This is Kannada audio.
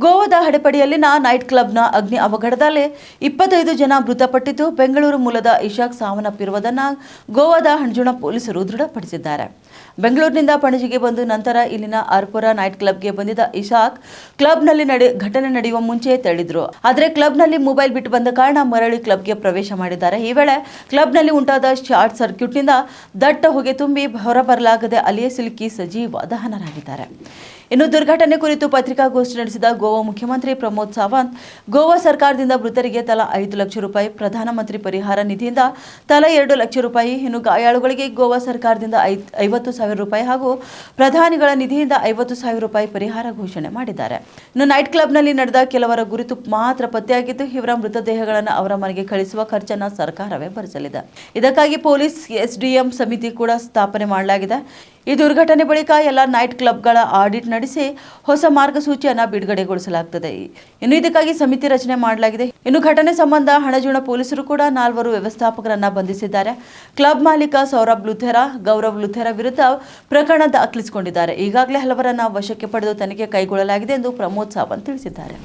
ಗೋವಾದ ಹಡಪಡಿಯಲ್ಲಿನ ನೈಟ್ ಕ್ಲಬ್ನ ಅಗ್ನಿ ಅವಘಡದಲ್ಲಿ 25 ಜನ ಮೃತಪಟ್ಟಿದ್ದು, ಬೆಂಗಳೂರು ಮೂಲದ ಇಶಾಕ್ ಸಾವನ್ನಪ್ಪಿರುವುದನ್ನು ಗೋವಾದ ಹಂಜುಣ ಪೊಲೀಸರು ದೃಢಪಡಿಸಿದ್ದಾರೆ. ಬೆಂಗಳೂರಿನಿಂದ ಪಣಜಿಗೆ ಬಂದು ನಂತರ ಇಲ್ಲಿನ ಆರ್ಪುರ ನೈಟ್ ಕ್ಲಬ್ಗೆ ಬಂದಿದ್ದ ಇಶಾಕ್ ಕ್ಲಬ್ನಲ್ಲಿ ಘಟನೆ ನಡೆಯುವ ಮುಂಚೆ ತೆರಳಿದ್ರು. ಆದರೆ ಕ್ಲಬ್ನಲ್ಲಿ ಮೊಬೈಲ್ ಬಿಟ್ಟು ಬಂದ ಕಾರಣ ಮರಳಿ ಕ್ಲಬ್ಗೆ ಪ್ರವೇಶ ಮಾಡಿದ್ದಾರೆ. ಈ ವೇಳೆ ಕ್ಲಬ್ನಲ್ಲಿ ಉಂಟಾದ ಶಾರ್ಟ್ ಸರ್ಕ್ಯೂಟ್ನಿಂದ ದಟ್ಟ ಹೊಗೆ ತುಂಬಿ ಹೊರಬರಲಾಗದೆ ಅಲ್ಲಿಯೇ ಸಿಲುಕಿ ಸಜೀವ ದಹನರಾಗಿದ್ದಾರೆ. ಇನ್ನು ದುರ್ಘಟನೆ ಕುರಿತು ಪತ್ರಿಕಾಗೋಷ್ಠಿ ನಡೆಸಿದ ಗೋವಾ ಮುಖ್ಯಮಂತ್ರಿ ಪ್ರಮೋದ್ ಸಾವಂತ್, ಗೋವಾ ಸರ್ಕಾರದಿಂದ ಮೃತರಿಗೆ ತಲಾ 5 ಲಕ್ಷ ರೂಪಾಯಿ, ಪ್ರಧಾನಮಂತ್ರಿ ಪರಿಹಾರ ನಿಧಿಯಿಂದ ತಲಾ 2 ಲಕ್ಷ ರೂಪಾಯಿ, ಇನ್ನು ಗಾಯಾಳುಗಳಿಗೆ ಗೋವಾ ಸರ್ಕಾರದಿಂದ 50,000 ರೂಪಾಯಿ ಹಾಗೂ ಪ್ರಧಾನಿಗಳ ನಿಧಿಯಿಂದ 50,000 ರೂಪಾಯಿ ಪರಿಹಾರ ಘೋಷಣೆ ಮಾಡಿದ್ದಾರೆ. ಇನ್ನು ನೈಟ್ ಕ್ಲಬ್ನಲ್ಲಿ ನಡೆದ ಕೆಲವರ ಗುರುತು ಮಾತ್ರ ಪತ್ತೆಯಾಗಿದ್ದು, ಇವರ ಮೃತದೇಹಗಳನ್ನು ಅವರ ಮನೆಗೆ ಕಳಿಸುವ ಖರ್ಚನ್ನು ಸರ್ಕಾರವೇ ಭರಿಸಲಿದೆ. ಇದಕ್ಕಾಗಿ ಪೊಲೀಸ್ ಎಸ್ಡಿಎಂ ಸಮಿತಿ ಕೂಡ ಸ್ಥಾಪನೆ ಮಾಡಲಾಗಿದೆ. ಈ ದುರ್ಘಟನೆ ಬಳಿಕ ಎಲ್ಲ ನೈಟ್ ಕ್ಲಬ್ಗಳ ಆಡಿಟ್ ನಡೆಸಿ ಹೊಸ ಮಾರ್ಗಸೂಚಿಯನ್ನು ಬಿಡುಗಡೆಗೊಳಿಸಲಾಗುತ್ತದೆ. ಇನ್ನು ಇದಕ್ಕಾಗಿ ಸಮಿತಿ ರಚನೆ ಮಾಡಲಾಗಿದೆ. ಇನ್ನು ಘಟನೆ ಸಂಬಂಧ ಹಣಜುಣ ಪೊಲೀಸರು ಕೂಡ 4 ವ್ಯವಸ್ಥಾಪಕರನ್ನ ಬಂಧಿಸಿದ್ದಾರೆ. ಕ್ಲಬ್ ಮಾಲೀಕ ಸೌರಭ್ ಲುಥೇರಾ, ಗೌರವ್ ಲುಥೇರಾ ವಿರುದ್ಧ ಪ್ರಕರಣ ದಾಖಲಿಸಿಕೊಂಡಿದ್ದಾರೆ. ಈಗಾಗಲೇ ಹಲವರನ್ನ ವಶಕ್ಕೆ ಪಡೆದು ತನಿಖೆ ಕೈಗೊಳ್ಳಲಾಗಿದೆ ಎಂದು ಪ್ರಮೋದ್ ಸಾವಂತ್ ತಿಳಿಸಿದ್ದಾರೆ.